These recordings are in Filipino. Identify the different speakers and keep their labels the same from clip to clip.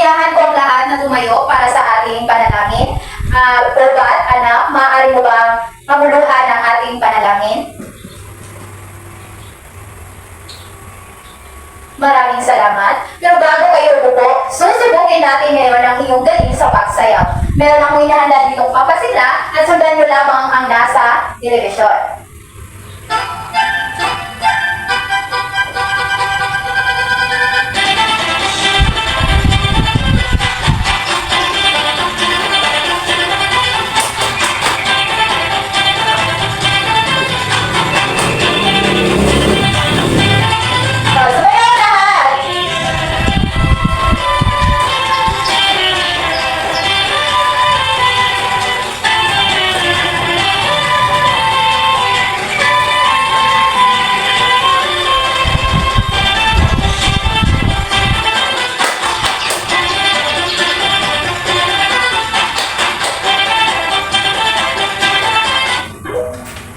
Speaker 1: Iayahan ko ang lahat na tumayo para sa ating panalangin. Ubat, anak, maaari mo bang pamuluhan ang ating panalangin? Maraming salamat. Pero bago kayo umupo, susubukin natin ngayon ang iyong galing sa pagsayaw. Meron akong inahanda ditong papasila at sundan nyo lamang ang nasa telebisyon.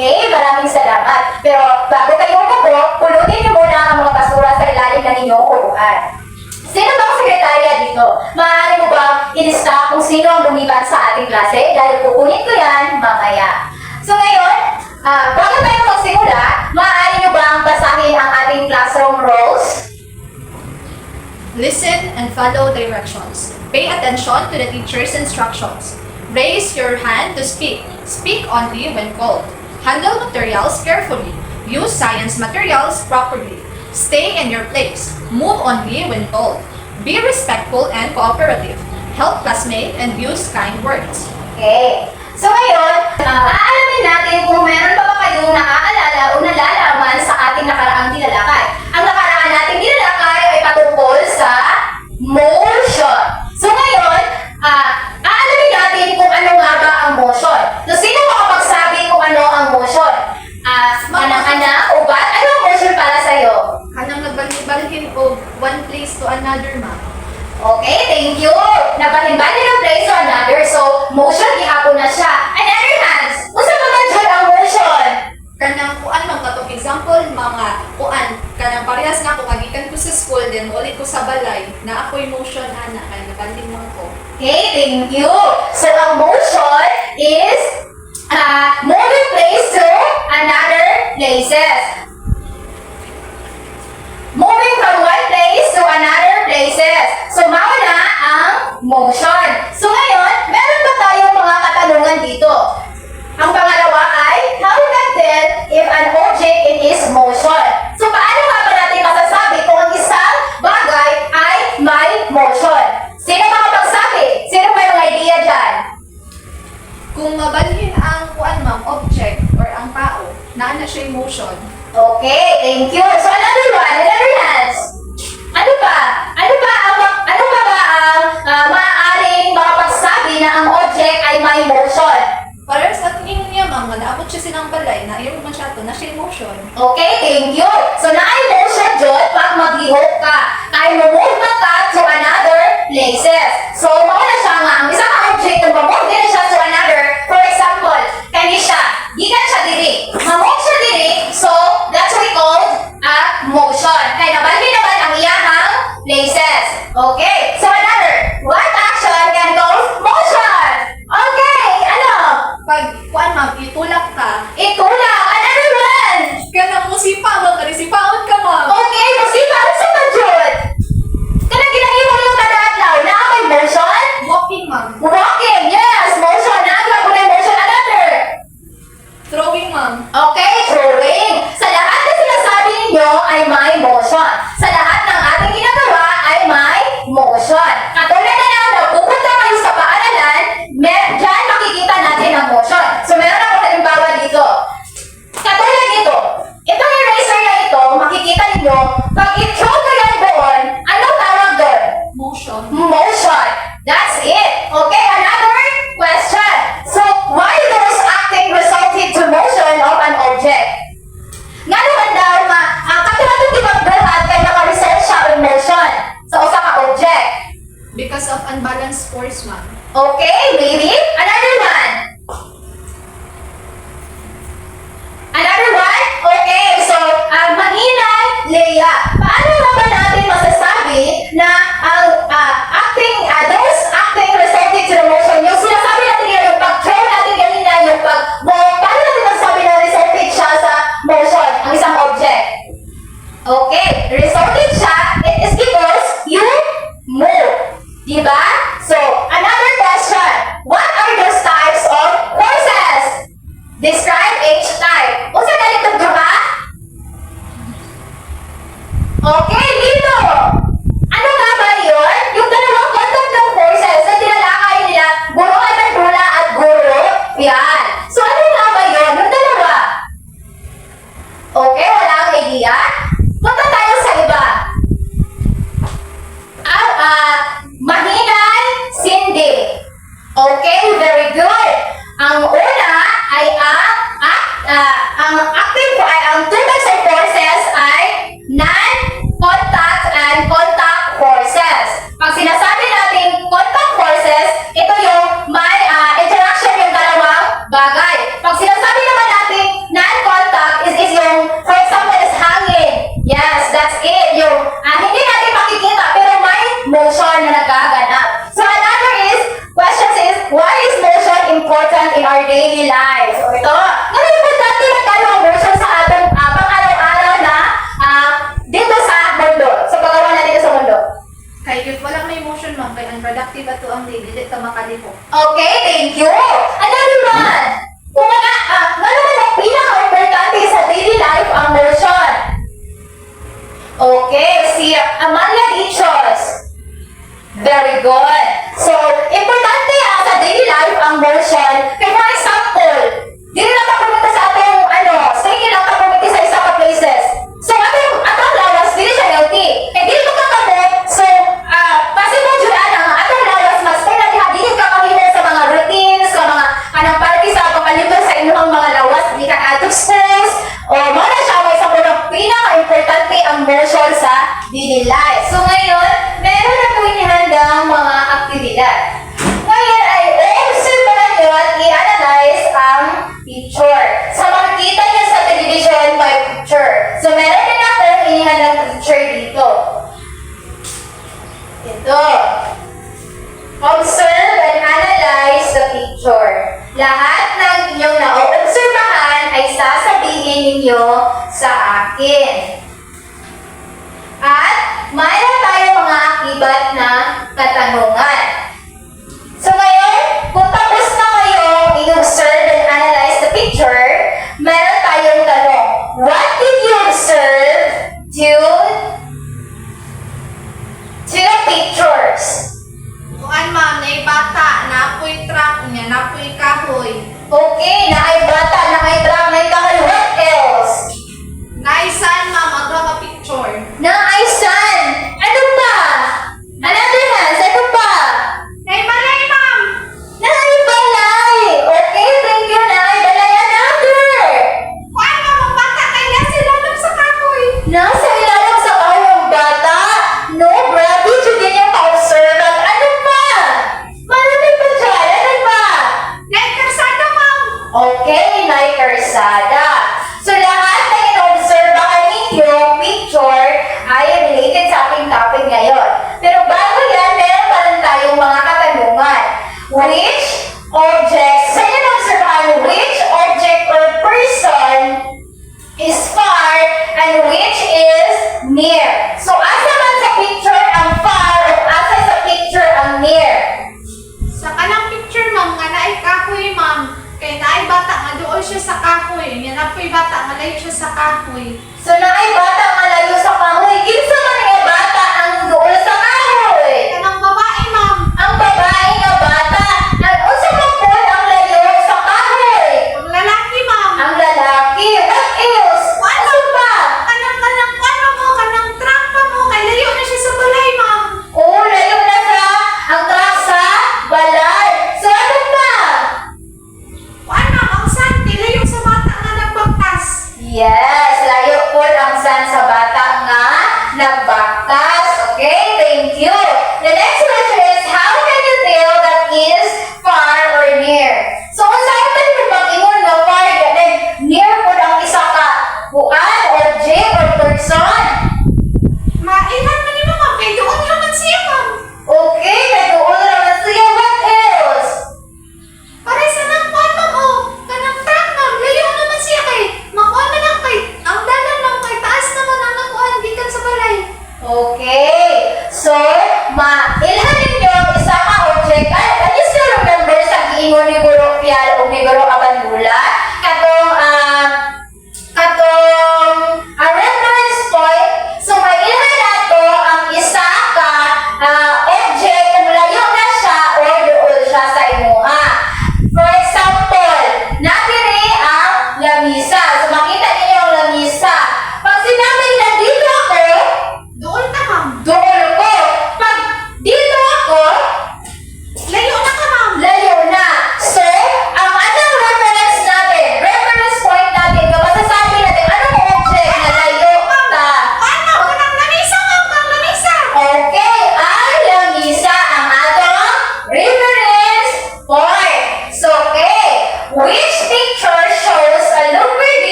Speaker 1: Okay, maraming salamat. Pero bago kayo umupo, pulutin niyo muna ang mga basura sa ilalim ng inyong upuan. Sino bang sekretarya dito? Maaari mo bang ilista kung sino ang lumiban sa ating klase? Dahil kukunin ko yan mamaya. So ngayon, bago tayo magsimula, maaari niyo bang basahin ang ating classroom rules?
Speaker 2: Listen and follow directions. Pay attention to the teacher's instructions. Raise your hand to speak. Speak only when called. Handle materials carefully. Use science materials properly. Stay in your place. Move only when told. Be respectful and cooperative. Help classmates and use kind words.
Speaker 1: Okay. So ngayon, aalamin natin kung meron pa ba kayong naaalala o nalalaman sa ating nakaraang tinalakay. Ang nakaraan nating tinalakay ay patungkol sa motion. So ngayon, aalamin natin kung ano nga ba ang motion. So sino makapagsabi kung ano ang motion? Anak-anak, ubat, ano ang motion para sa'yo?
Speaker 2: Kanang nagbalik-balikin o one place to another, ma.
Speaker 1: Okay, thank you. Nabahin-bahin ng place to another. So, motion, gihapon na siya. Another hands, unsa ba man dyan ang motion?
Speaker 2: Kanang kuan man katong example, mga kuan kanang parehas na ako kagikan ko sa school then ulit ko sa balay na ako'y motion ana kay nabanding man ko.
Speaker 1: Okay, thank you. So, ang motion is moving place to another places. Moving from one place to another places. So, mauna ang motion. So, ngayon, meron pa tayong mga katanungan dito. Ang pangalawa ay, how we can tell if an object is motion? So, paano nga ba natin masasabi kung ang isang bagay ay may motion? Sino makapagsabi? Sino may mga idea dyan?
Speaker 2: Kung mabalhin ang kuan ma'am object or ang tao, naa na siya motion.
Speaker 1: Okay, thank you. So, another one, another hands. Ano ba? Ano ba ang maaaring makapagsabi na ang object ay may motion?
Speaker 2: Para sa tingin niya ma'am, naabot siya sinang balay, na ayaw man siya to, na siya motion.
Speaker 1: Okay, thank you. So, na-ay motion dyan pag maghihop ka. Ay move na ka to another places. So, mauna siya nga, ang isang object na mamove din siya to another. For example, kanisya, gikan siya diri. Mamove siya diri, so, that's what we call a motion. Kaya nabalhin naman ang iyahang places. Okay, so another. What action can cause motion? Okay, ano?
Speaker 2: Pag kuan ma'am, itulak ka,
Speaker 1: Itulak. Another one.
Speaker 2: kanang musipa mo, karisipaon ka ma'am.
Speaker 1: Okay, musipa sa budget. Kanang ginahimo yung kadadlaw na may motion?
Speaker 2: Walking ma'am.
Speaker 1: Walking, yes, motion. Naagla ko na yung motion. Another.
Speaker 2: Throwing ma'am.
Speaker 1: Okay, throwing. Sa lahat na sinasabi ninyo ay may motion. Sa lahat ng ating ginagawa ay may motion. Katulad na lang, pupunta kayo sa paaralan, dyan makikita natin ang motion. So, meron ako halimbawa dito. Katulad dito. Itong eraser na ito, makikita ninyo, pag i-throw ko yan doon, anong tawag doon?
Speaker 2: Motion.
Speaker 1: Motion. That's it. Okay, another question. So, why does acting resulted to motion of an object? Nga naman daw, katulad ng ibagbuhat kay naka-result siya of motion sa usa ka object.
Speaker 2: Because of unbalanced force ma'am.
Speaker 1: Okay, maybe. Another one. Another one? Okay, so, mahina, Leia. Paano naman natin masasabi na ang acting Di ba? So, another question. What are those types of courses? Describe each type. Unsa ganito duha? Okay, dito. Ano nga ba yun? Yung dalawang concept ng courses na tinalakay nila, guro at nagdula at guro. Yan. So, ano nga ba yun? Yung dalawa. Okay, wala akong idea. Punta tayo sa iba. Mahinay, sindi. Okay, very good. Ang una ay ang active ay ang two types of courses ay non-contact and contact courses. Pag sinasabi natin contact courses, ito yung may interaction yung dalawang bagay. Pag sinasabi naman natin non-contact is yung, for example, is hangin. Yes, that's it. Yung hindi natin makikita pero may motion na nagaganap. So another question is, why is motion important in our daily life? So ito, ngayon importante na tayo ang motion sa atong pang-araw-araw na dito sa mundo. Sa paggawa na dito sa mundo.
Speaker 2: Kay if walang may motion ma'am, kay unproductive ato ang day, dili ka makalihok.
Speaker 1: Okay, thank you. Another one. Kung ano naman ang pinaka-importante sa daily life ang motion? Okay, si Amalia Dichos. Very good. So, importante sa daily life ang motion. Kaya for example, di rin lang pumunta sa atong, stay lang pumunta sa isa ka places. So, atong lawas, di rin siya healthy. Eh, di rin ka kamot. So, possible dyan ang atong lawas, mas stay na di ka kahina sa mga routines, sa mga anong party sa pangaliban sa inyong mga lawas, di ka atong stress, o mga na siya, may isang pinaka-importante ang motion sa daily life. So, ngayon, meron na po inihandang mga aktibidad. Ngayon ay i-observe nyo at i-analyze ang picture. Sa makikita niyo sa television, may picture. So, meron din akong inihandang picture dito. Ito. Observe and analyze the picture. Lahat ng inyong na-obserbahan ay sasabihin ninyo sa akin. At mayroon tayong mga akibat na katanungan. So ngayon, kung tapos na kayong i-observe and analyze the picture, meron tayong tanong. What did you observe to the pictures?
Speaker 2: Kuan ma'am, nay bata, napoy truck niya, napoy kahoy.
Speaker 1: Okay, naay bata, naay truck, naay kahoy. What else?
Speaker 2: Naisan ma'am, aga ka picture.
Speaker 1: Naay sun. Ano pa? Another hands, ano pa?
Speaker 2: Nay balay ma'am.
Speaker 1: Naay balay. Okay, thank you, naay balay. Another.
Speaker 2: Kuan ma'am, ang bata kay nasa ilalap sa kahoy.
Speaker 1: Nasa ilalim sa kahoy ang bata. No, grabe, din yung ka-observe. At ano pa? Marami pa dyan. Ano pa?
Speaker 2: Nay karsada ma'am.
Speaker 1: Okay, naay karsada. So lahat na ino-obserbahan ninyo, picture, ay related sa ating topic ngayon. Pero bago yan, meron pa rin tayong mga katanungan. Which object, sa inyo na-obserbahan, which object or person is far and which is near? So asa man sa picture ang far o asa sa picture ang near?
Speaker 2: Sa kanang picture ma'am, nga naay kahoy ma'am. Kay naay bata nga doon siya sa kahoy. Nga napoy bata nga layo siya sa kahoy.
Speaker 1: So naay bata nga layo sa kahoy. Kinsa man nga bata ang duol sa kahoy?
Speaker 2: Kanang babae ma'am.
Speaker 1: Ang babae nga bata, ang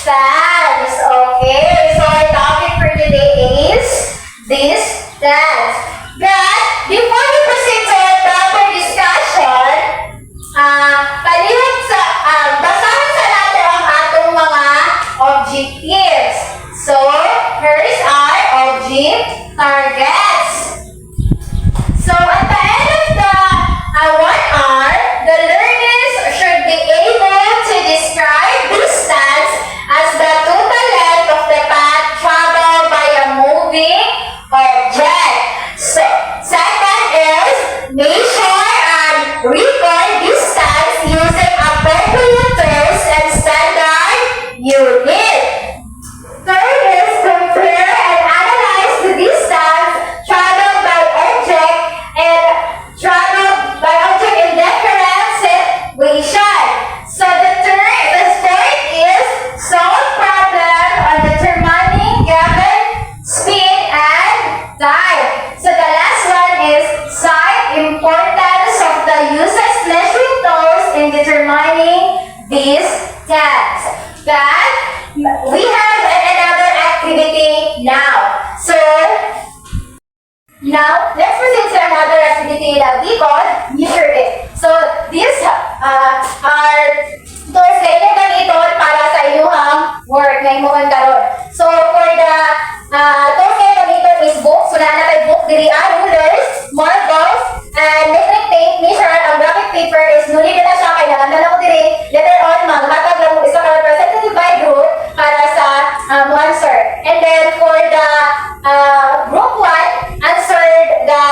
Speaker 1: distance. Okay, so our topic for today is distance. But before we proceed to our proper discussion, palihog sa, basahin sa natin ang atong mga objectives. So, here's our object targets. So, at the end of the 1 hour, the learners should be able to describe distance as the total length of the path traveled by a moving object. So, second is measure and record distance using appropriate terms and standard unit. Third is compare and analyze the distance traveled by object and traveled by object in different situation. So the fourth is solve problem on determining given speed and time. So the last one is cite importance of the user's measuring tools in determining distance. But we have another activity now. So now, let's proceed to another activity that we call measure it. So, these are tools na inyong gamiton para sa inyong work na inyong karon. So, for the tools na inyong gamiton is book. So, na tayo book, diri rulers, marbles, and measuring tape, measure, ang graphic paper is nuli na siya, kaya nagandala ko diri. Later on, maghatag lang mo isa ka representative by group para sa answer. And then, for the group 1, answer the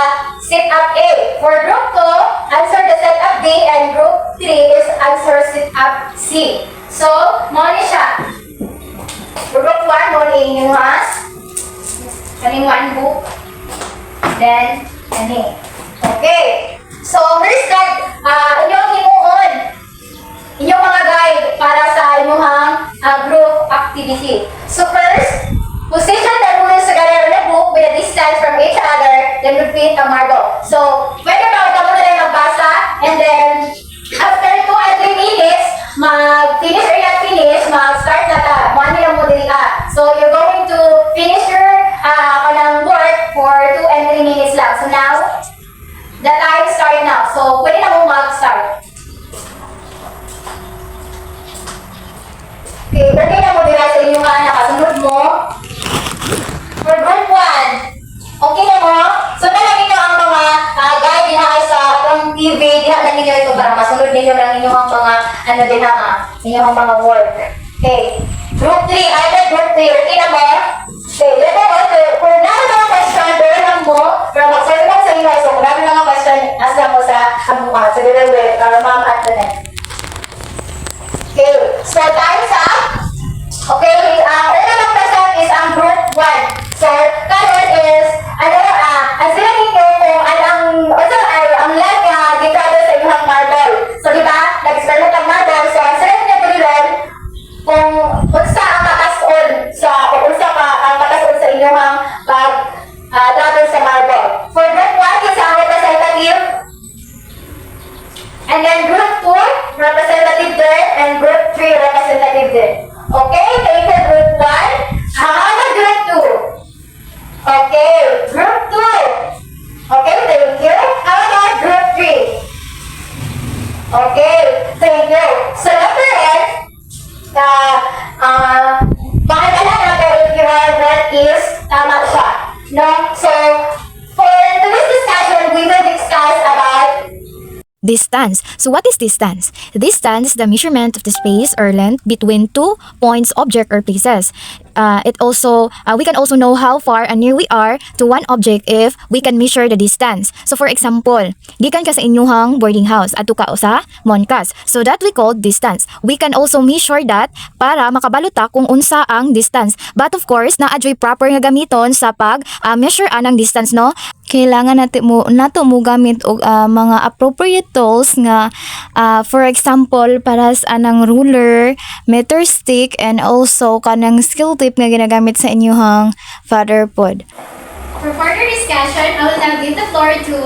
Speaker 1: sit-up A. For group 2, answer the sit-up B, and group 3 is answer sit-up C. So, mo ni siya. For group 1, mo ni inyong kaning one book. Then, kani. Okay. So, here's the inyong himuon. Inyong mga guide para sa inyong group activity. So, first, position the rulers together in a book with a distance from each other, then repeat a marble. So, pwede ba ito muna rin magbasa, and then, after 2 and 3 minutes, mag-finish or not finish, mag-start na ta. Mga nilang mo dili ka. So, you're going to finish your work for 2 and 3 minutes lang. So, now, the time start now. So, pwede na mo mag-start. Okay, pwede na mo dila sa inyong nakasunod mo. For group 1, okay na mo? So, nalagin nyo ang mga guide din sa itong TV. Diha ninyo ito para masunod ninyo lang inyong mga inyong mga work. Okay. Group 3, either group 3, okay na mo? Okay, let me go to, kung naman mga question, doon lang mo, pero magsabi lang sa inyo, so kung naman mga question, asa mo sa amuha, sa delivery, para mama Antoinette. Okay, so time's up. Okay, una ng person is ang group 1. So, karon is, ang sila ninyo kung ang lag gitado sa inyong marble. So, di ba, nag-experiment ang marble. So, ang sila ninyo tulilan kung unsa ang makasun kung unsa ang makasun sa inyong pag-travel sa marble. For group 1 is ang representative. And then group 2, representative there. And group 3, representative there. Okay, thank you, group 1. How about group 2? Okay, group 2. Okay, thank you. How about group 3? Okay, thank you. So, number N, pakitala natin if you have what is tama siya. No? So, for today's discussion, we will discuss about
Speaker 3: Distance. So what is distance? Distance is the measurement of the space or length between 2 points, object, or places. We can also know how far and near we are to one object if we can measure the distance. So for example, gikan ka sa inyuhang boarding house at ka sa Monkas. So that we call distance. We can also measure that para makabaluta kung unsa ang distance. But of course, na-adjoy proper nga gamiton sa pag-measure anang distance, no? Kailangan nato mo gamit og mga appropriate tools nga for example para sa anang ruler, meter stick, and also kanang skill tape nga ginagamit sa inyong father pod.
Speaker 4: For further discussion, I will now give the floor to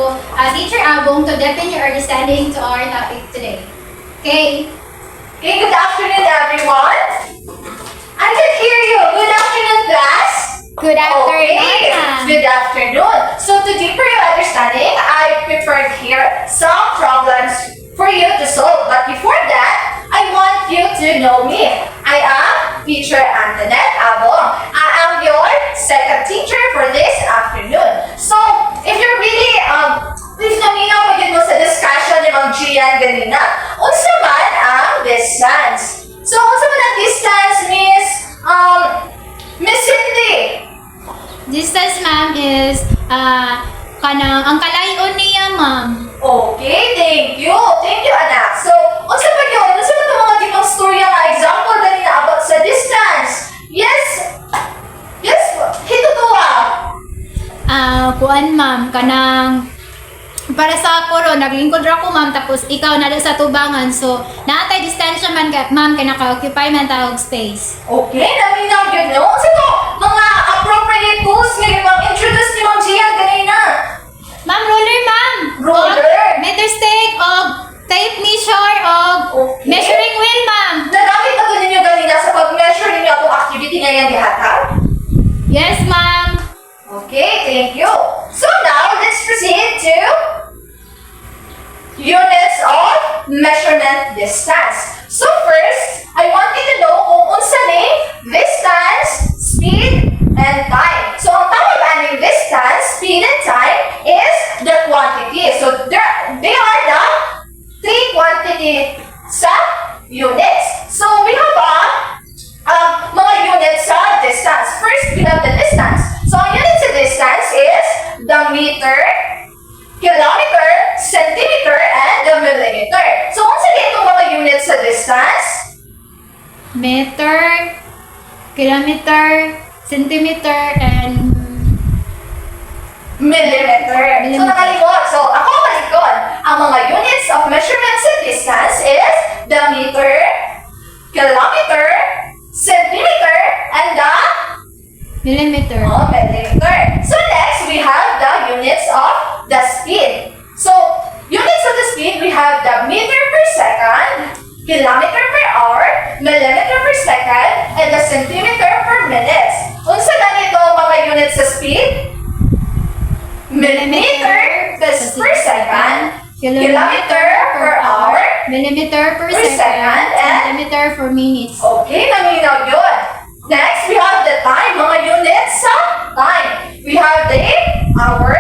Speaker 4: Teacher Abong to deepen your understanding to our topic today. Okay.
Speaker 1: good afternoon, everyone.
Speaker 4: Good afternoon,
Speaker 1: Okay,
Speaker 4: ma'am.
Speaker 1: good afternoon. So to deepen your understanding, I prepared here some problems for you to solve. But before that, I want you to know me. I am Teacher Antoinette Abong. I am your second teacher for this afternoon. So if you're really please naminaw maging mo sa discussion ni Ma'am Gian ganina. Unsa man ang distance? So unsa man ang distance, Miss Cindy?
Speaker 4: Distance, ma'am, is ang kalayon niya, ma'am.
Speaker 1: Okay, thank you. Thank you, anak. So, unsa pa yun? Unsa man itong mga tipong storya nga example ganina about sa distance? Yes. Yes, hitutuwa.
Speaker 4: Kuan, ma'am, kanang para sa ako ro, naglingkod ra ko, ma'am, tapos ikaw na sa tubangan. So, naatay distansya man, ma'am, kaya naka-occupy man tawag space.
Speaker 1: Okay, naminaw yun, no? Unsa to? Mga appropriate tools nga yung introduce ni Ma'am Gian ganina.
Speaker 4: Ma'am, ruler, ma'am.
Speaker 1: Ruler.
Speaker 4: Meter stick, og tape measure, og
Speaker 1: Okay.
Speaker 4: measuring wheel, ma'am.
Speaker 1: Nagamit na to ninyo ganina sa pag-measure ninyo atong activity nga yan gihatag?
Speaker 4: Yes, ma'am.
Speaker 1: Okay, thank you. So now, let's proceed to units of measurement distance. So first, I want you to know kung unsa ni distance, speed, and time. So ang tawag aning distance, speed, and time is the quantity. So they are the three quantity sa units. So we have mga units sa distance. First, we have the distance. So ang unit sa distance is the meter, kilometer, centimeter, and the millimeter. So unsa di itong mga units sa distance?
Speaker 4: Meter, kilometer, centimeter, and
Speaker 1: Millimeter. So nakalikod. So ako kalikod. Ang mga units of measurement sa distance is the meter, kilometer, centimeter, and the
Speaker 4: millimeter.
Speaker 1: millimeter. So next, we have the units of the speed. So, units of the speed, we have the meter per second, kilometer per hour, millimeter per second, and the centimeter per minute. Unsa ganito mga units sa speed? Millimeter per second, kilometer per hour,
Speaker 4: millimeter per
Speaker 1: per
Speaker 4: second,
Speaker 1: second, and
Speaker 4: centimeter per minutes.
Speaker 1: okay, naminaw yun. Next, we have the time, mga units sa time. We have the hour,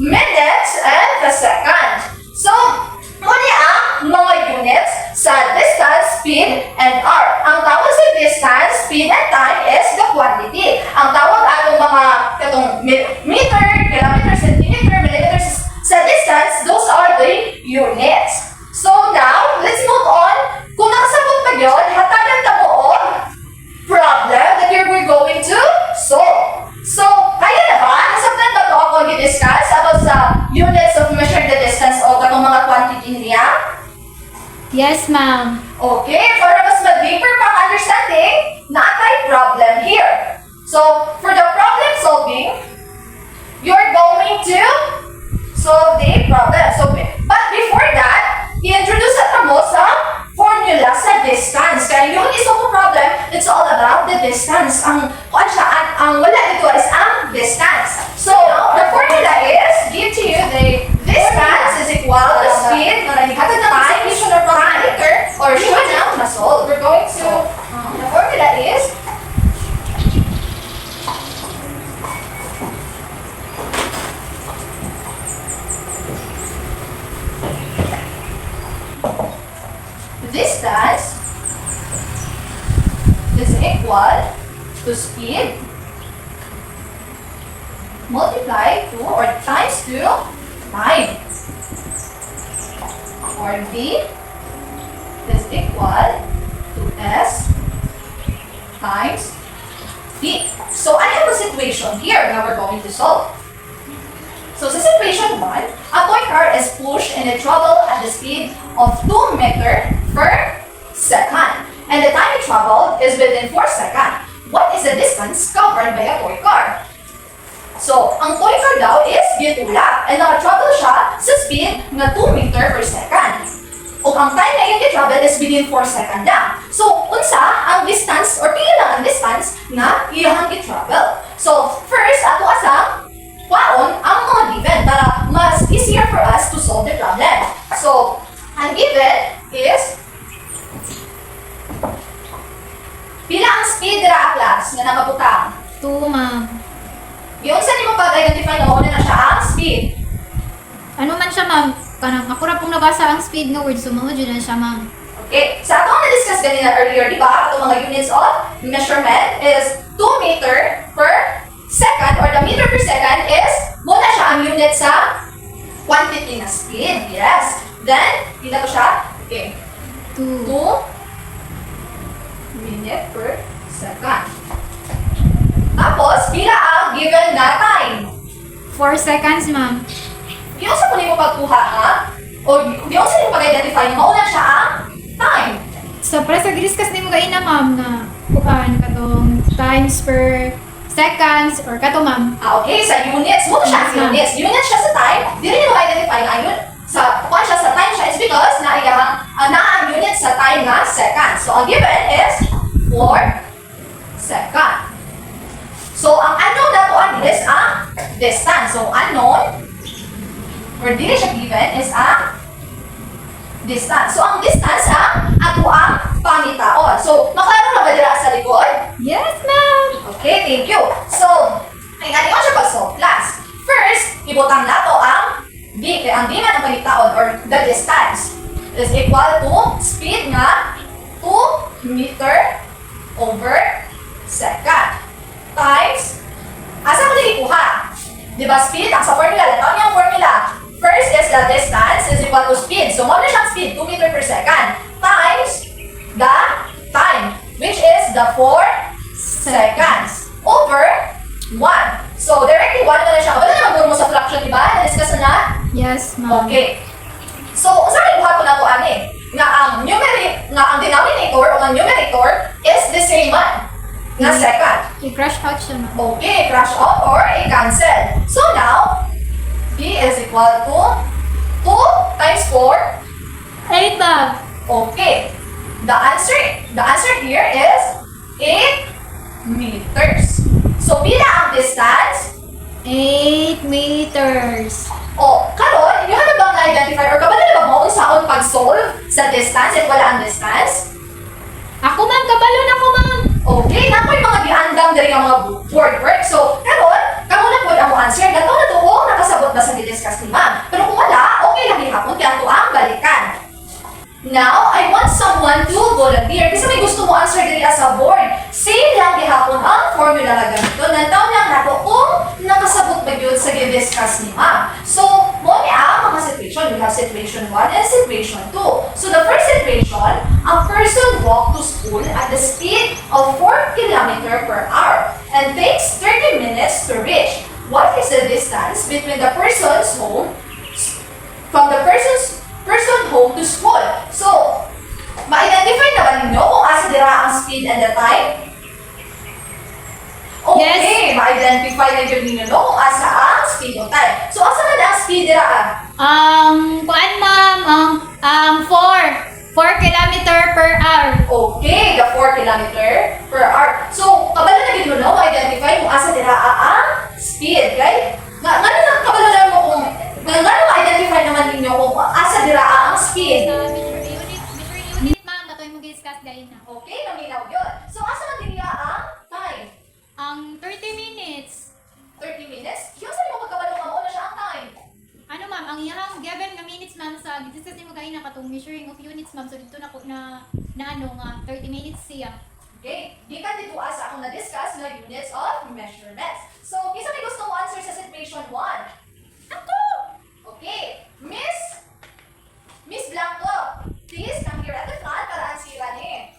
Speaker 1: minutes, and the second. So, muna ang mga units sa distance, speed, and hour. Ang tawag sa distance, speed, and time is the quantity. Ang tawag atong mga meter, kilometer, centimeter, millimeter sa distance, those are the units. So now, let's move on. Kung nakasabot pa yun, hatagan ta mo og problem that we're going to solve. So, kaya na ba? Nasabtan ba ito ako i-discuss about sa units of measuring the distance o katong mga quantity niya?
Speaker 4: Yes, ma'am.
Speaker 1: Okay, para mas ma-deeper pang understanding, natay problem here. So, for the problem solving, you're going to solve the problem. So, but before that, i-introduce at mo sa formula sa distance. Kaya yung isang problem, it's all about the distance. Ang wala dito is ang distance. So, the formula is, give to you the distance is equal to speed times parameter or should now na-solve. We're going to, the formula is distance is equal to speed multiply to or times to time, or V is equal to S times D. So I have a situation here now we're going to solve. So sa situation 1, a toy car is pushed in a travel at the speed of 2 meters per second. And the time it traveled is within 4 seconds. What is the distance covered by a toy car? So, ang toy car daw is gitulak and naka-travel siya sa speed na 2 meters per second. O ang time na yung travel is within 4 seconds lang. So, unsa ang distance or pila lang ang distance na iyang i-travel. So,
Speaker 2: mag-identify na mauna na siya ang speed.
Speaker 4: Ano man siya, ma'am? Kanang ako ra pong nabasa ang speed nga word, so mao jud na siya, ma'am.
Speaker 2: Okay, sa atong na-discuss ganina earlier, di ba? Itong mga units of measurement is 2 meter per second or the meter per second is muna siya ang unit sa quantity na speed. Yes. Then, dito ko siya. Okay. 2 minute per second. Tapos, pila ang given na time?
Speaker 4: 4 seconds, ma'am.
Speaker 2: Yung sa kunin mo pagkuha ha? O yung sa yung pag-identify mo, mauna siya ang time.
Speaker 4: So, para sa discuss nimo gaina, ma'am, na kuan katong times per seconds or kato, ma'am.
Speaker 2: Okay, sa units. Muna siya sa units. Units siya sa time. Di rin yung identify na yun. Kung siya sa time siya is because na ang unit sa time na second. So, ang given is 4 second. So, ang unknown na to is ang distance. So, unknown or di siya given is ang distance. So, ang distance ato ang pangitaon. So, maklaro na ba dira sa likod?
Speaker 4: Yes, ma'am.
Speaker 2: Okay, thank you. So, ay ano siya pag-solve class. First, ibutang nato ang d, kaya ang d man ang pangitaon or the distance is equal to speed nga 2 meter over second times asa mo ikuha? Di ba speed? Ang sa formula, lalaw niya ang formula. First is the distance is equal to speed. So, mo na siyang speed, 2 meter per second times the time, which is the 4 seconds over 1. So, directly 1 na siya. Wala naman mo sa fraction, di ba? Na-discuss na?
Speaker 4: Yes, ma'am.
Speaker 2: Okay. So, saan ibuhat ko na ito, ani? Nga ang denominator o ang numerator is the same man. Nga second.
Speaker 4: I-crush out siya, ma'am.
Speaker 2: Okay, crush out or i-cancel. So now, P is equal to 2 times 4.
Speaker 4: 8, ma'am.
Speaker 2: Okay. The answer here is 8 meters. So, pila ang distance?
Speaker 4: 8 meters.
Speaker 2: O, karon, inyo na bang na-identify or kabalo na ba mo kung saan pag-solve sa distance at wala ang distance?
Speaker 4: Ako, ma'am. Kabalo na ko, ma'am.
Speaker 2: Okay, na po yung mga giandam dari ang mga word work. So, karon, kamo na po ang answer. Gato na to, nakasabot ba sa di-discuss ni ma'am? Pero kung wala, okay lang hihapon, kaya ito ang balikan. Now, I want someone to volunteer. Kasi may gusto mo answer diri sa board. Same lang gihapon ang formula na ganito. Nantaw lang nato kung nakasabot ba yun sa di-discuss ni ma'am. So, mo ni ang mga situation. We have situation 1 and situation 2. So, the first situation, a person walked to school at the speed of 4 km per hour and takes 30 minutes to reach. What is the distance between the person's home from the person home to school? So, ma-identify na ba ninyo kung asa dira ang speed and the time? Okay,
Speaker 4: Yes.
Speaker 2: ma-identify na yun ninyo no, kung asa ang speed o time. So, asa na ang speed dira?
Speaker 4: Kuan, ma'am. 4 kilometer per hour.
Speaker 2: Okay, the 4 km per hour. So, kabalo na yun no, ma-identify kung asa dira ang speed, right? Kabalo na mo kung nga ma-identify naman ninyo kung asa dira ang speed.
Speaker 4: Sa measuring unit, ma'am. Kato yung mag-discuss dahil na.
Speaker 2: Okay, naminaw yun. So, asa man din ang time?
Speaker 4: Ang 30 minutes.
Speaker 2: 30 minutes? Yung sa mo pagkabalo ka mo na siya ang time.
Speaker 4: Ano, ma'am? Ang iyang given na minutes, ma'am, sa discuss nimo kaina katong measuring of units, ma'am. So, dito na ko na ano nga 30 minutes siya.
Speaker 2: Okay, di ka dito asa akong na-discuss na units of measurements. So, kisa may gusto mo answer sa situation 1? Ako! Okay, Miss Blanco, please come here at the front para ansira ni.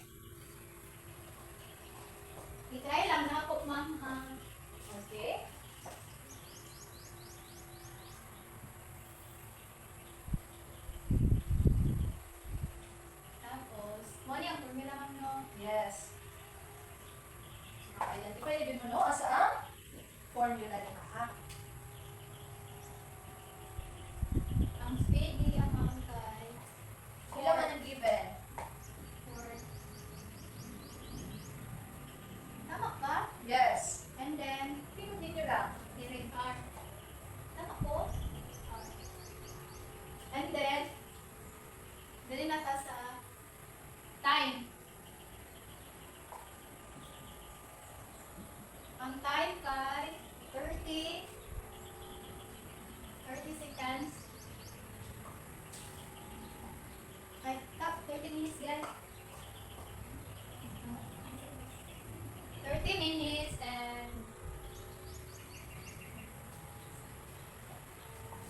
Speaker 4: I-try lang na ako, ma'am.
Speaker 2: Okay.
Speaker 4: Tapos, mo ni ang formula, ma'am, no?
Speaker 2: Yes. Identify na din mo no asa ang formula nila ha.
Speaker 4: Ang speed ni ang ma'am kay
Speaker 2: Ilan man ang given?
Speaker 4: 4. Tama ba?
Speaker 2: Yes.
Speaker 4: And then,
Speaker 2: Pinundin nyo lang.
Speaker 4: direct R. Tama po? R. And then, dali na ta sa time. Ang time kay 30 30 seconds. Ay, stop. 30 minutes, guys. 30 minutes and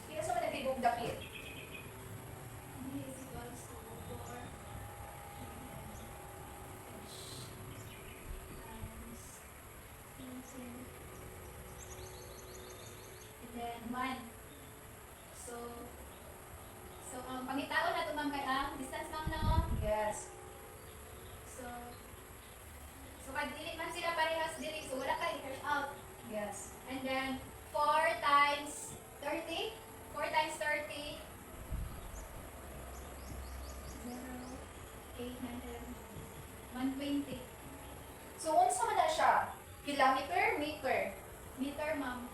Speaker 2: Kaya sa mga nagtibog dapit.
Speaker 4: this is equals to 4 times 20 and then 1. So pangitaon na ito ma'am kay ang distance ma'am no?
Speaker 2: Yes.
Speaker 4: So pag dili man sila parehas dili, so wala kay hair out.
Speaker 2: Yes.
Speaker 4: And then 4 times 30. 4 times 30. 0, 8, 9, 10, 120.
Speaker 2: So, unsa man na siya? Kilometer, meter.
Speaker 4: Meter, ma'am.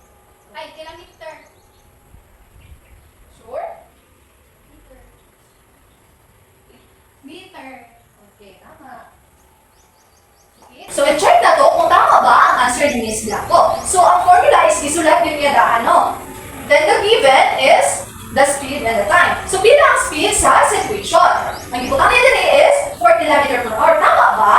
Speaker 4: Ay, kilometer.
Speaker 2: Sure?
Speaker 4: Meter. Meter.
Speaker 2: Okay, tama. Okay. So, i-check na to kung tama ba ang answer ni Miss Blanco. So, ang formula is isulat din niya ano. Then, the given is the speed and the time. So, bilang ang speed sa situation. Ang importante din is 4 km per hour. Tama ba?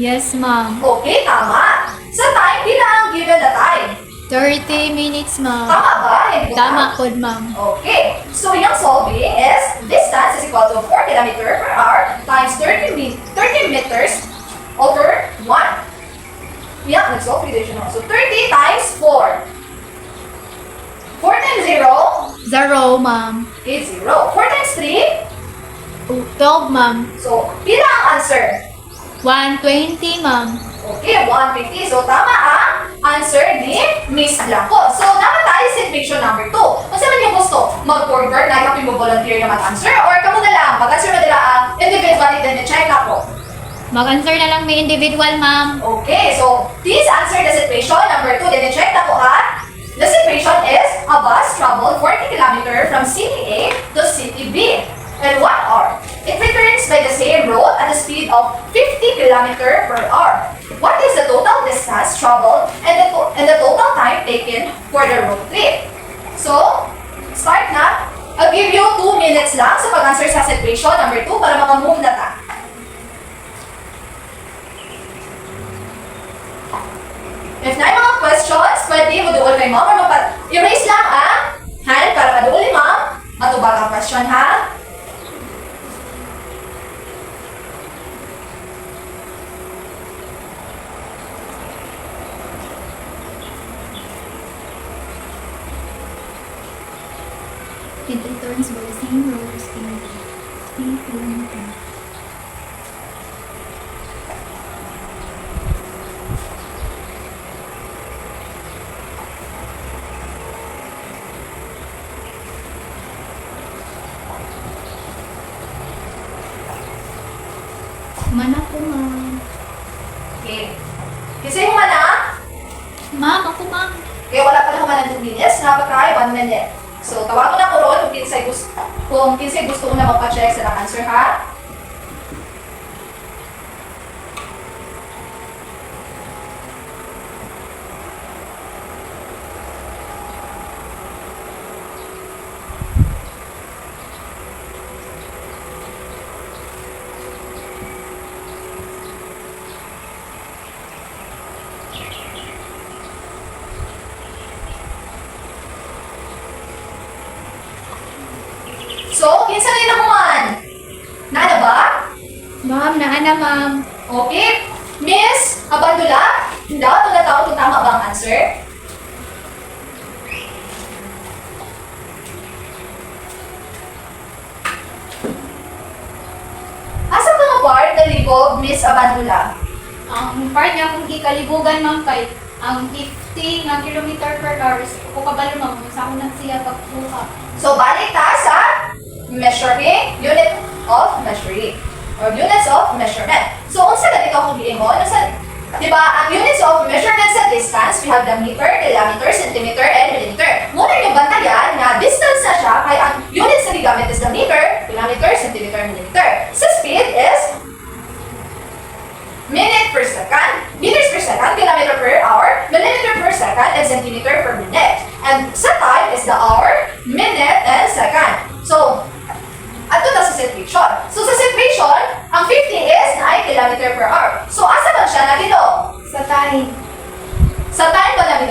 Speaker 4: Yes, ma'am.
Speaker 2: Okay, tama. Sa time, bilang ang given the time.
Speaker 4: 30 minutes, ma'am.
Speaker 2: Tama ba? Hindi ko
Speaker 4: Tama po, ma'am.
Speaker 2: Okay. So, yung solving is distance is equal to 4 km per hour times 30 meters over 1. Yeah, let's go. So, 30 times 4. 4 times 0
Speaker 4: 0, ma'am.
Speaker 2: is 0. 4 times 3,
Speaker 4: 12, ma'am.
Speaker 2: so, pila ang answer?
Speaker 4: 120, ma'am.
Speaker 2: Okay, 150. So, tama ang answer ni Miss Blanco. So, dapat tayo sa equation number 2. Kung saan man yung gusto, mag-forward na yung mo volunteer na mag-answer or kamo na lang, mag-answer na nila ang individually then check ako.
Speaker 4: Mag-answer na lang may individual, ma'am.
Speaker 2: Okay, so, please answer the situation number 2 then check ako ha. The situation is a bus traveled 40 km from city A to city B in 1 hour. It returns by the same road at a speed of 50 km per hour. What is the total distance traveled and the total time taken for the road trip? So, start na. I'll give you 2 minutes lang sa pag-answer sa situation number 2 para makamove na ta. If na yung mga questions, pwede mo doon kay ma'am or erase lang ang hand para madoon ni ma'am. Matubag ang question ha.
Speaker 4: It returns by the same road speed 3 km. Mana po, ma'am.
Speaker 2: Okay. Kasi mo na,
Speaker 4: Ma'am, ako, ma'am.
Speaker 2: kaya wala pa naman ng 2 minutes, napatry 1 minute. So, tawagan na ko ron kung kinsay gusto ko na magpa-check sa answer ha. So, kinsa rin ako man? Nada ba?
Speaker 4: Ma'am, naana, ma'am.
Speaker 2: Okay. Miss, Abandula, daw ito na tao kung tama ba ang answer? Asa ka nga part na libo, Miss Abandula?
Speaker 4: Ang part niya kung ikalibugan, ma'am, kay ang 50 nga kilometer per hour. Kung kabalo, ma'am, sa ako nang siya pagkuha.
Speaker 2: So, balik ta sa measuring, unit of measuring, or units of measurement. So, unsa ganito akong giingon? Diba, ang units of measurement sa distance, we have the meter, kilometer, centimeter, and millimeter. Muna yung bantayan na distance na siya, kaya ang units na gigamit is the meter, kilometer, centimeter, millimeter. Sa speed is minute per second, meters per second, kilometer per hour, millimeter per second, and centimeter per minute. And sa time is the hour, minute
Speaker 4: time.
Speaker 2: Sa time ba na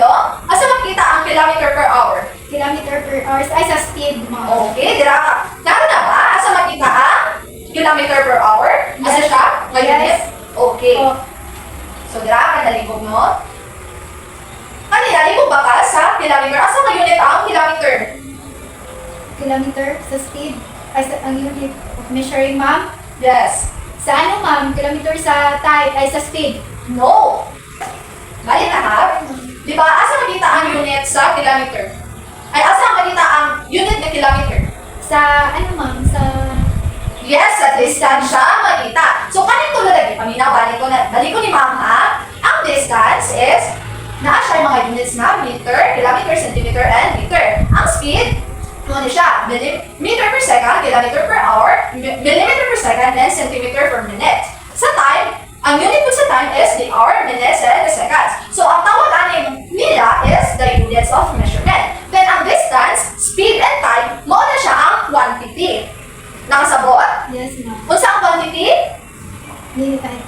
Speaker 2: asa makita ang kilometer per hour?
Speaker 4: Kilometer per hour. Ay, sa speed, ma'am.
Speaker 2: Okay, dira ka. Naroon na ba? Asa makita ang kilometer per hour? Asa
Speaker 4: Yes.
Speaker 2: siya? May
Speaker 4: Yes.
Speaker 2: unit? Okay.
Speaker 4: Oh,
Speaker 2: So, dira ka naligog mo. Kanina, ligog ba ka sa kilometer? Asa may unit ang kilometer?
Speaker 4: kilometer sa speed. Ay, sa ang unit of measuring, ma'am.
Speaker 2: Yes.
Speaker 4: Sa ano, ma'am? Kilometer sa time. Ay, sa speed.
Speaker 2: No. Balik na ha? Di ba, asa makita ang unit sa kilometer? Ay, asa makita ang unit na kilometer?
Speaker 4: Sa ano, ma'am? Sa...
Speaker 2: Yes, sa distansya makita. So, kanito na lagi, paminaw, balik ko ni ma'am ha? Ang distance is, naa siya yung mga units na meter, kilometer, centimeter, and meter. Ang speed, ano siya? Meter per second, kilometer per hour, millimeter per second, and centimeter per minute. Sa time, ang unit po sa time is the hour, minutes, and the seconds. So, ang tawag nila is the units of measurement. Then, ang distance, speed, and time, mo na siya ang quantity. Nakasabot?
Speaker 4: Yes, ma'am.
Speaker 2: Unsa ang quantity?
Speaker 4: Minute time.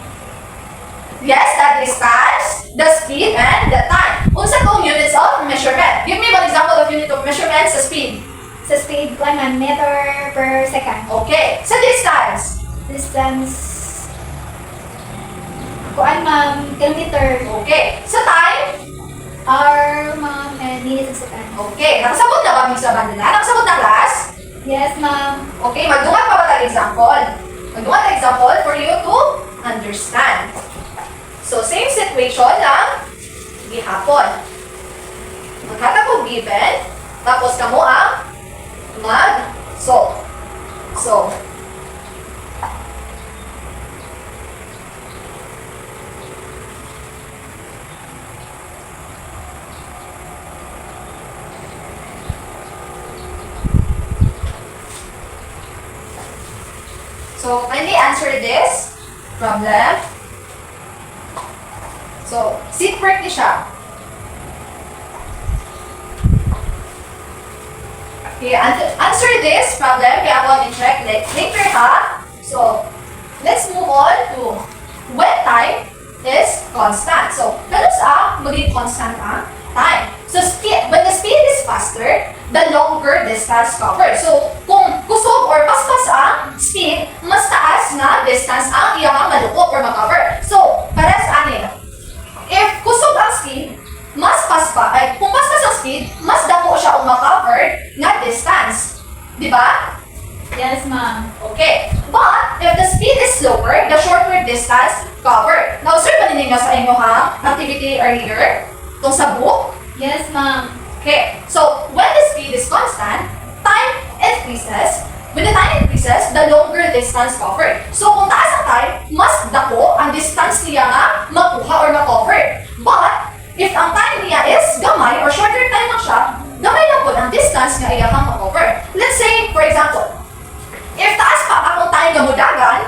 Speaker 2: Yes, the distance, the speed, and the time. Unsa tong units of measurement? Give me one example of unit of measurement sa speed.
Speaker 4: Sa speed, kung man, meter per second.
Speaker 2: Okay. Sa distance.
Speaker 4: Distance... Kuan, ma'am, kilometer.
Speaker 2: Okay. Sa time.
Speaker 4: Hour, ma'am, and minutes and second.
Speaker 2: Okay. Nakasabot na ba mi sa banda na? Nakasabot na class?
Speaker 4: Yes, ma'am.
Speaker 2: Okay. Magdungan pa ba tayong example? Magdungan tayong example for you to understand. So, same situation lang. Gihapon. Magkatapog given. Tapos kamo ang mag-solve. So, kindly answer this problem. So, seat work ni siya. Okay, answer this problem. Kaya ako i-check later ha. So, let's move on to when time is constant. So, ganun sa maging constant ang time. So, when the speed is faster, the longer distance covered. So, kung kusog or paspas ang speed, mas taas na distance ang iyang malukot or makover. So, para sa anin, if kusog ang speed, kung paspas ang speed, mas dako siya o makover na distance. Di ba?
Speaker 4: Yes, ma'am.
Speaker 2: Okay. But, if the speed is slower, the shorter distance covered. Now, sir, maninig na sa inyo ha? Activity earlier? Itong sa book?
Speaker 4: Yes, ma'am.
Speaker 2: Okay. So, when the speed is constant, time increases. When the time increases, the longer distance covered. So, kung taas ang time, mas dako ang distance niya nga makuha or makover. But, if ang time niya is gamay or shorter time lang siya, gamay lang po ang distance nga iya kang makover. Let's say, for example, if taas pa akong time nga mudagan,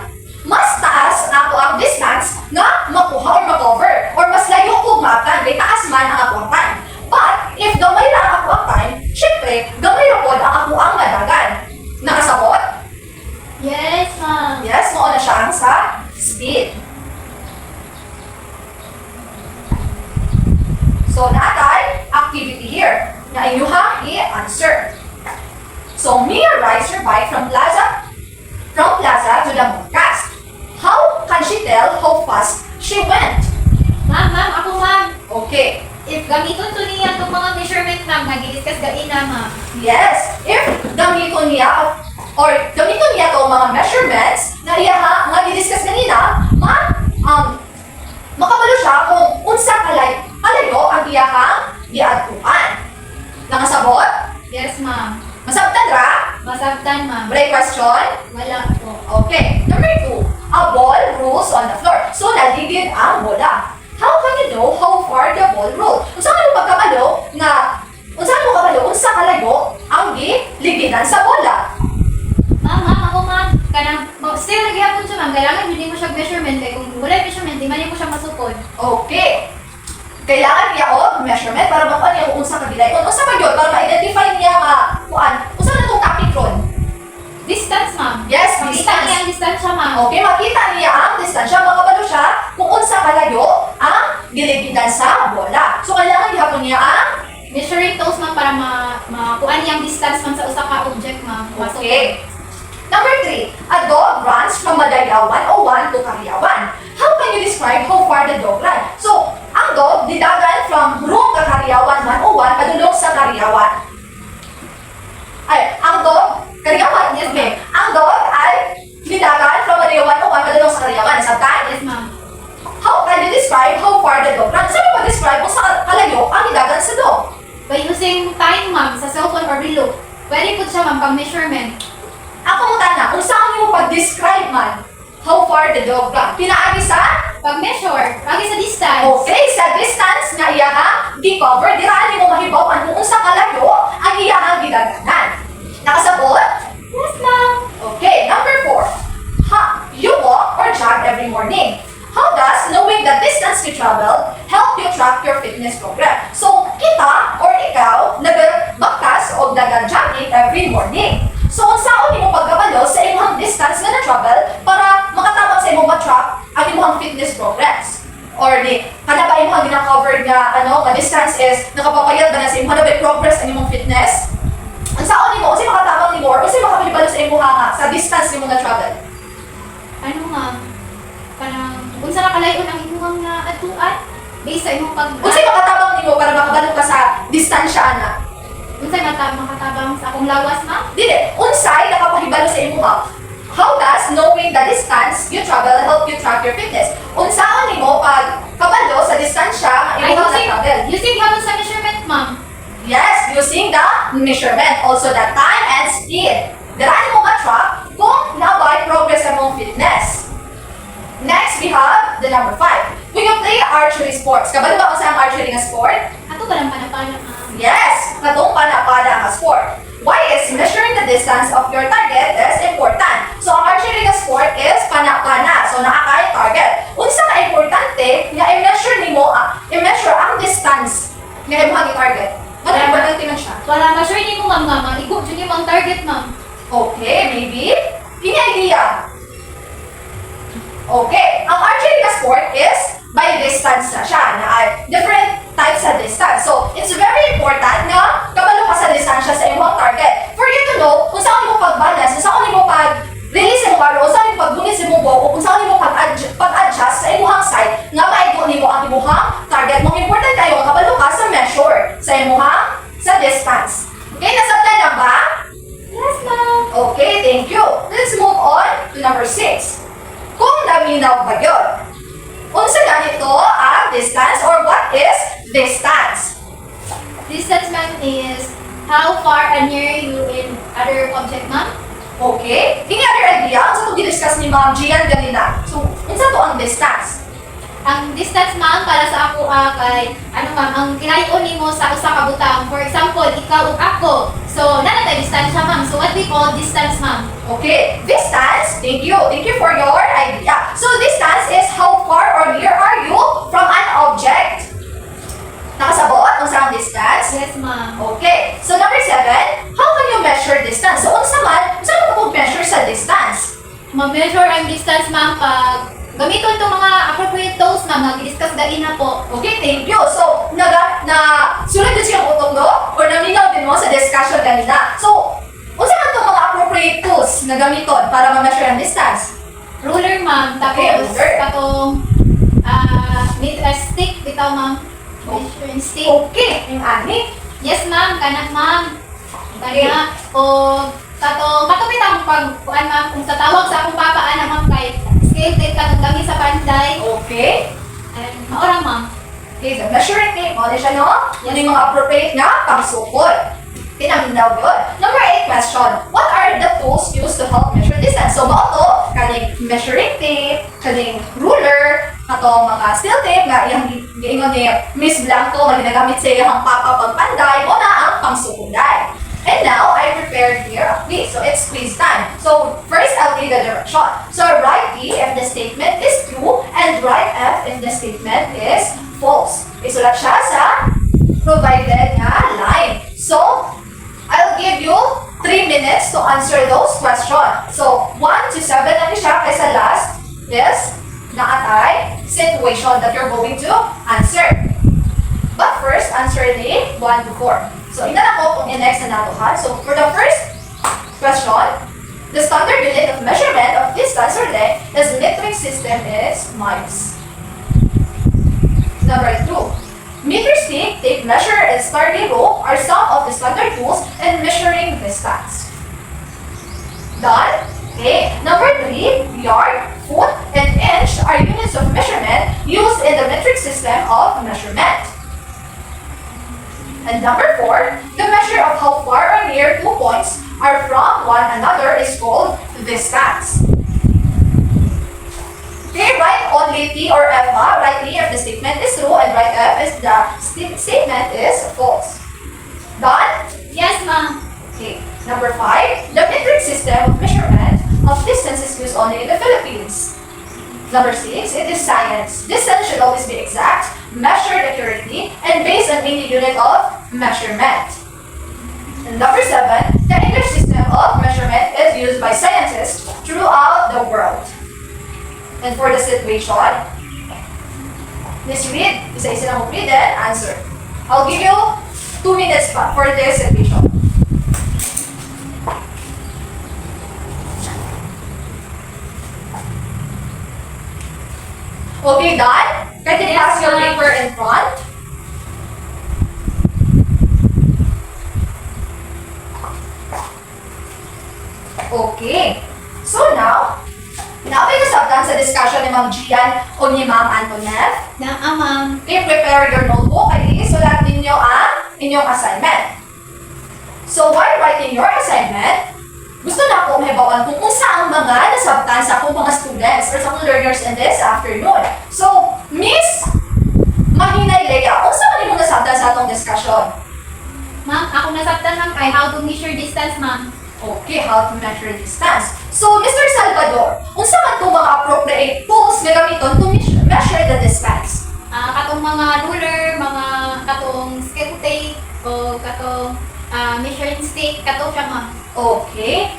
Speaker 2: mas taas na ako ang distance nga makuha or makover. Or mas layo ko makan, may taas man ang akong time. But, if gamay lang ako ang time, syempre, gamay lang po ang ako ang madagan. Nakasabot?
Speaker 4: Yes, ma'am.
Speaker 2: Yes, mo na siya ang sa speed. So, natay activity here na inyuhang i-answer. So, Mia rides her bike from plaza to the broadcast. How can she tell how fast she went?
Speaker 4: Ma'am, ako, ma'am.
Speaker 2: Okay.
Speaker 4: If gamiton to niya itong mga measurement, ma'am, nag-discuss gain na, ma'am.
Speaker 2: Yes, if gamiton niya itong mga measurements na iya nga i-discuss kanina, makabalo siya kung unsa kalayo ang iyahang giadtuan. Nakasabot?
Speaker 4: Yes, ma'am.
Speaker 2: Masabtan ra?
Speaker 4: Masabtan, ma'am.
Speaker 2: Wala question?
Speaker 4: Wala po.
Speaker 2: Okay. Number 2, a ball rolls on the floor. So, naligid ang bola. How can you know how far the ball rolled? Unsa man pagkabalo unsa kalayo ang giligidan sa bola?
Speaker 4: Ma'am, ako, ma'am. Kanang, still, naghihapon siya, ma'am. Kailangan hindi mo siya measurement. Kaya kung wala measurement, di man niyo mo siya masukod.
Speaker 2: Okay. Kailangan niya measurement para makuha niya kung unsa kagilay. Kung unsa man yun, para ma-identify niya unsa na itong topic ron?
Speaker 4: Distance, ma'am.
Speaker 2: Yes,
Speaker 4: Makita
Speaker 2: distance.
Speaker 4: niya ang distansya, ma'am.
Speaker 2: Okay, makita niya ang distansya, makabalo siya kung unsa kalayo ang giligidan sa bola. So, kailangan ihapon niya ang
Speaker 4: Measuring toes ma'am para makuha niyang distance ma'am sa usa ka object ma'am.
Speaker 2: okay. Number 3, a dog runs from Madayawan o 1 to Karyawan. How can you describe how far the dog ran? So, ang dog, didagan from room ka Karyawan 101, padulong sa Karyawan. Ay, ang dog, Karyawan, yes ma'am. Ang dog ay didagan from Madayawan 101, padulong sa Karyawan. Isang time,
Speaker 4: Yes ma'am.
Speaker 2: how can you describe how far the dog runs? Saan mo describe kung sa kalayo ang didagan sa dog?
Speaker 4: By using time ma'am sa cellphone or below. Pwede po siya ma'am pang measurement.
Speaker 2: Ako mo tana, kung saan mo pag-describe man, how far the dog ran? Pinaagi sa
Speaker 4: Pag measure, lagi sa distance.
Speaker 2: okay, sa distance nga iya ha, di-cover, di raan mo mahibawan kung sa kalayo ang iya ang gidaganan. Nakasabot?
Speaker 4: Yes ma'am.
Speaker 2: Okay, number 4. You walk or jog every morning. How does knowing the distance you travel help you track your fitness program? So, kita or ikaw, nagbakas o nag-jogging every morning. So, kung saan mo pagkabalo sa imong distance nga na-travel para makatabang sa imong ma-track ang imong fitness progress. Or di, kada ba imong gina-cover nga, nga distance is nakapapayag ba na sa imong na progress ang imong fitness? Ang saan mo, kasi makatabang ni mo, or kasi makapalibalo sa imong nga sa distance ni mo na-travel.
Speaker 4: Ano ma'am? Parang kung sa nakalayon ang imuhang nga atuan based sa imong pag
Speaker 2: Kasi makatabang ni mo para makabalo ka sa distansya ana.
Speaker 4: unsay makatabang sa akong lawas ma'am?
Speaker 2: Dili, unsay nakapahibalo sa imong. How does knowing the distance you travel help you track your fitness? Unsaon nimo pag kabalo sa distansya ang
Speaker 4: Ay,
Speaker 2: imong na-travel?
Speaker 4: using habon sa measurement ma'am.
Speaker 2: Yes, using the measurement, also the time and speed. Dirahan mo ma-track kung na-by progress sa mong fitness. Next, we have the number 5. When you play archery sports, kabalo ba kung saan ang archery nga sport?
Speaker 4: Ato ba lang panapala ma'am?
Speaker 2: Yes, katong panapada nga sport. Why is measuring the distance of your target is important? So, ang archery nga sport is pana-pana. So, nakakaya target. Unsa ka importante nga i-measure nimo i-measure ang distance nga imong target. Ano importante man siya?
Speaker 4: Para ma-sure ni mo ma'am nga maligog jud imong target ma'am.
Speaker 2: Okay, maybe. Kini idea. Okay, ang archery na sport is by distance na siya, na different types of distance. So, it's very important na kabalo ka sa distansya sa imong target. For you to know kung saan mo pag-balance, kung saan mo pag-release mo baro, kung saan mo pag-bunis mo buo, kung saan mo pag-adjust sa imong side, nga maigo nimo ang imong target. Mga important kayo, kabalo ka sa measure sa imong sa distance. Okay, nasabtan na ba?
Speaker 4: Yes ma'am.
Speaker 2: Okay, thank you. Let's move on to number 6. Kung naminaw ba yun? Unsa ganito ang distance or what is distance?
Speaker 4: Distance ma'am is how far and near you in other object ma'am.
Speaker 2: Okay? Kini other idea, ang sa itong discuss ni Ma'am Gian ganina. So, unsa to ang distance?
Speaker 4: Ang distance ma'am para sa ako kay ano ma'am ang kinayon nimo sa usa ka butang. For example, ikaw ug ako. So, nanatay distansya ma'am. So, what we call distance ma'am?
Speaker 2: Okay, distance, thank you. Thank you for your idea. So, distance is how far or near are you from an object? Nakasabot? Unsa ang distance?
Speaker 4: Yes ma'am.
Speaker 2: Okay. So, number 7, how can you measure distance? So, unsa mo measure sa distance?
Speaker 4: Ma-measure ang distance ma'am pag gamiton itong mga appropriate tools ma'am nga gi-discuss dali na po.
Speaker 2: Okay, thank you. So, sulit din siyang utong, no? Or naminaw din mo sa discussion kanina. So, unsa man itong mga appropriate tools na gamiton para ma-measure ang distance?
Speaker 4: Ruler ma'am,
Speaker 2: Okay,
Speaker 4: tapos
Speaker 2: ruler.
Speaker 4: katong stick bitaw ma'am. Measuring stick.
Speaker 2: Okay, yung ani.
Speaker 4: Yes ma'am, kanak ma'am.
Speaker 2: Okay.
Speaker 4: Kana o katong katupit ang pagkuan ma'am kung sa tawag sa akong papa ana ma'am kay scale tape katong gamit sa panday.
Speaker 2: Okay.
Speaker 4: Maora ma'am.
Speaker 2: Okay, the measuring tape. O, siya, no? Yan yung mga appropriate nga pangsukot. Tinaminaw yun. Number 8 question. What are the tools used to help measure distance? So, mao to, kaning measuring tape, kaning ruler, katong mga steel tape, nga iyang giingon ni Miss Blanco, nga ginagamit sa iyang papa pagpanday, o na ang pangsukunday. And now, I prepared here a quiz. So, it's quiz time. So, first, I'll give the direction. So, write D if the statement is true, and write F if the statement is false. Isulat siya sa provided nga line. So, I'll give you 3 minutes to answer those questions. So, 1 to 7 na ni siya, kaysa last is naatay situation that you're going to answer. But first, answer the 1 to 4. So, ina na ko kung next na nato ha. So, for the first question, the standard unit of measurement of distance or length is metric system is miles. Number 2. Meter stick, tape measure, and sturdy rope are some of the standard tools in measuring distance. Done? Okay. Number 3. Yard, foot, and inch are units of measurement used in the metric system of measurement. And number 4. The measure of how far or near 2 points are from one another is called distance. Okay, write only T or F. Write T if the statement is true and write F if the statement is false. Done?
Speaker 4: Yes, ma'am.
Speaker 2: Okay. Number 5. The metric system of measurement of distance is used only in the Philippines. Number 6. It is science. Distance should always be exact, measured accurately, and based on any unit of measurement. And number 7. The English system of measurement is used by scientists throughout the world. And for the situation, let's read. Isa-isa na mo read and answer. I'll give you 2 minutes pa for this situation. Okay, done? Can you pass your paper in front? Okay. So now may kasabtan sa discussion ni Ma'am Gian o ni Ma'am Antoinette.
Speaker 4: Ma'am.
Speaker 2: Okay, prepare your notebook at isulat ninyo ang inyong assignment. So while writing your assignment, gusto na akong mahibawan kung saan ang mga nasabtan sa akong mga students or sa akong learners in this afternoon. So, Miss Mahinay Lea, kung saan mo nasabtan sa atong discussion?
Speaker 4: Ma'am, ako nasabtan ma'am kay how to measure distance, ma'am.
Speaker 2: Okay, how to measure distance. So, Mr. Salvador, kung saan itong mga appropriate tools na gamiton to measure the distance?
Speaker 4: Katong mga ruler, mga katong scale tape, o katong measuring stick, katong siya, ma'am.
Speaker 2: Okay.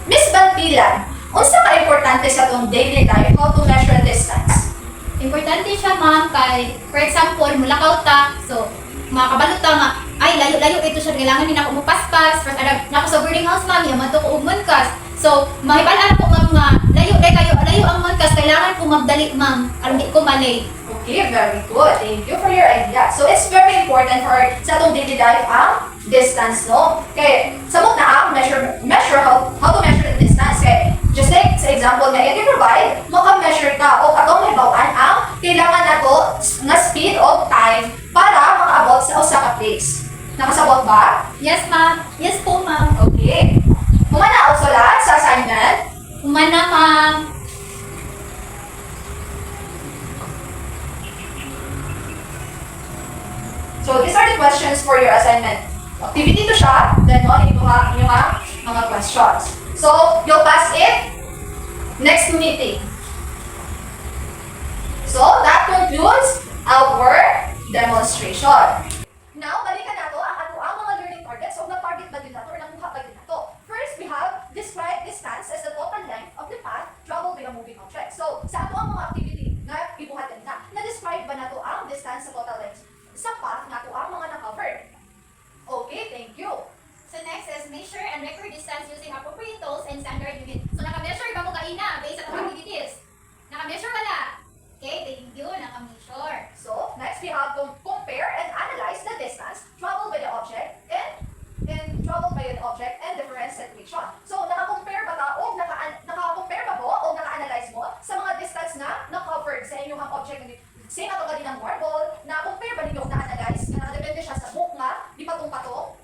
Speaker 2: Miss Bantilan, unsa ka importante sa itong daily life how to measure distance?
Speaker 4: Importante siya, ma'am, kay, for example, mulakaw ta, so, makabalot ta nga, ay, layo-layo ito siya, kailangan din ako mapaspas, first, nako sa boarding house, ma'am, yaman to ko umunkas. So, mahibalaan po, ma'am, nga, layo ang munkas, kailangan po magdali, ma'am, alam di ko malay.
Speaker 2: Okay, very good. Thank you for your idea. So, it's very important for sa itong daily life ang distance, no? Kaya, sabot na ang measure how to measure the distance. Kaya, just like sa example na i provide, maka-measure ka o katong mahibawan ang kailangan nato na speed o time para makaabot sa usa ka place. Nakasabot ba?
Speaker 4: Yes, ma'am. Yes po, ma'am.
Speaker 2: Okay. Kumana o sulat sa assignment.
Speaker 4: Umana, ma'am.
Speaker 2: So, these are the questions for your assignment. Activity to siya, then inyong mga questions. So, you'll pass it next meeting. So, that concludes our demonstration. Now, balikan nato ang ato ang mga learning targets o na-target ba din nato or nakuha ba din nato. First, we have describe distance as the total length of the path traveled by a moving object. So, sa ato ang mga activity na ibuhatin na-describe ba nato ang distance sa total length sa path na ato ang mga na-covered. Okay, thank you.
Speaker 4: So next is measure and record distance using appropriate tools and standard unit. So naka-measure ba mo kaina based on activities? Naka-measure ka na? Okay, thank you. Naka-measure.
Speaker 2: So, next we have to compare and analyze the distance traveled by the object and traveled by an object and different situation. So, naka-compare ba ta o naka-compare ba mo o naka-analyze mo sa mga distance na na-covered sa inyong object? Same ato ka din ang marble, na-compare ba ninyo na-analyze na depende siya sa book nga, di patong-patong?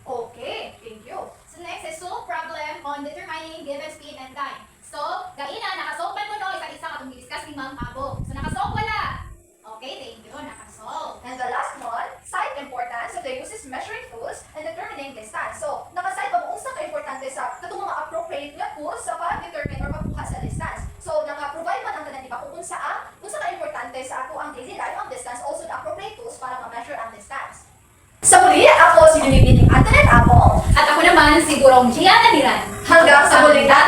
Speaker 2: Okay, thank you.
Speaker 4: So next is solve problem on determining given speed and time. So, gaina, nakasolve man ko no, isa-isa katong i-discuss ni Ma'am Abo. So nakasolve wala. Okay, thank you. Nakasolve.
Speaker 2: And the last one, cite importance of the uses measuring tools and determining distance. So, nakasite ba mo unsa ka importante sa katong mga appropriate nga tools sa pag-determine or pagkuha sa distance. So, naka-provide man ang tanan di ba kung unsa ka importante sa ato ang daily life ang distance, also the appropriate tools para ma-measure ang distance. Sa muli, ako si Binibining Antoinette Apong
Speaker 4: At ako naman, sigurong Gianna Miran.
Speaker 2: hanggang sa muli na